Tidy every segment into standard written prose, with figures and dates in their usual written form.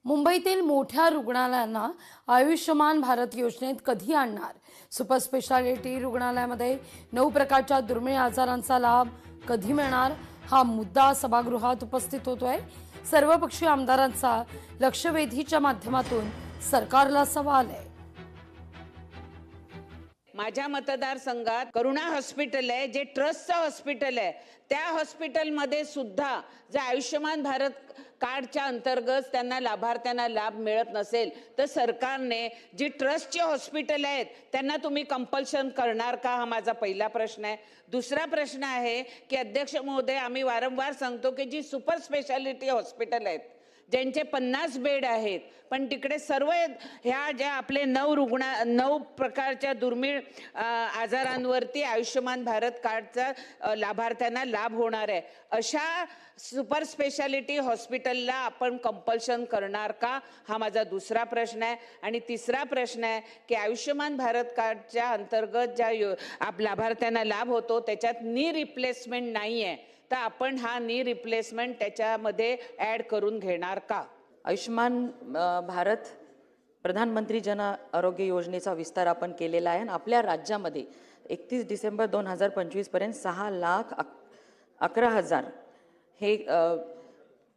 मुंबईतील मोठ्या रुग्णालयांना आयुष्यमान भारत योजनेत कधी आणणार? सुपर स्पेशालिटी रुग्णालयामध्ये 9 प्रकारच्या दुर्मिळ आजारांचा लाभ कधी मिळणार? हा मुद्दा सभागृहात उपस्थित होतोय। सर्वपक्षीय आमदारांचा लक्षवेधीच्या माध्यमातून सरकारला सवाल आहे। माझ्या मतदारसंघात करुणा हॉस्पिटल आहे, जे ट्रस्टचं हॉस्पिटल आहे, त्या हॉस्पिटलमध्ये सुद्धा जर आयुष्यमान भारत कार्डच्या अंतर्गत त्यांना लाभार्थ्यांना लाभ मिळत नसेल तर सरकारने जी ट्रस्टचे हॉस्पिटल आहेत त्यांना तुम्ही कंपल्शन करणार का? हा माझा पहिला प्रश्न आहे। दुसरा प्रश्न आहे की अध्यक्ष महोदय, आम्ही वारंवार सांगतो की जी सुपर स्पेशालिटी हॉस्पिटल आहेत ज्यांचे 50 बेड आहेत, पण तिकडे सर्व ह्या ज्या आपले 9 प्रकारच्या दुर्मिळ आजारांवरती आयुष्यमान भारत कार्डचा लाभार्थ्यांना लाभ होणार आहे, अशा सुपर स्पेशालिटी हॉस्पिटलला आपण कंपल्शन करणार का? हा माझा दुसरा प्रश्न आहे। आणि तिसरा प्रश्न आहे की आयुष्यमान भारत कार्डच्या अंतर्गत ज्या लाभार्थ्यांना लाभ होतो त्याच्यात नी रिप्लेसमेंट नाही आहे, तर आपण हा नी रिप्लेसमेंट त्याच्यामध्ये ॲड करून घेणार का? आयुष्यमान भारत प्रधानमंत्री जन आरोग्य योजनेचा विस्तार आपण केलेला आहे आणि आपल्या राज्यामध्ये 31 डिसेंबर 2025 पर्यंत 6,11,000 हे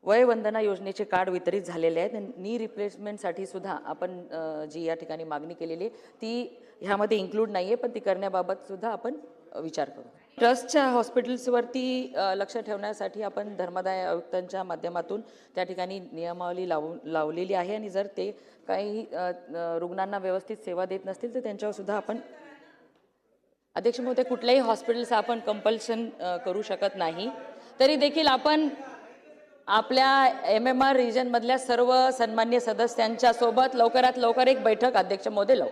वयवंदना योजनेचे कार्ड वितरित झालेले आहेत। नी रिप्लेसमेंटसाठी सुद्धा आपण जी या ठिकाणी मागणी केलेली आहे ती ह्यामध्ये इन्क्लूड नाही आहे, पण ती करण्याबाबत सुद्धा आपण विचार करू। ट्रस्टच्या हॉस्पिटल्सवरती लक्ष ठेवण्यासाठी आपण धर्मादाय आयुक्तांच्या माध्यमातून त्या ठिकाणी नियमावली लावलेली आहे आणि जर ते काही रुग्णांना व्यवस्थित सेवा देत नसतील तर त्यांच्यावर सुद्धा आपण अध्यक्ष महोदय कुठल्याही हॉस्पिटलचं आपण कंपल्शन करू शकत नाही। तरी देखील आपण आपल्या MMR रिजनमधल्या सर्व सन्मान्य सदस्यांच्या सोबत लवकरात लवकर एक बैठक अध्यक्ष महोदय लावू।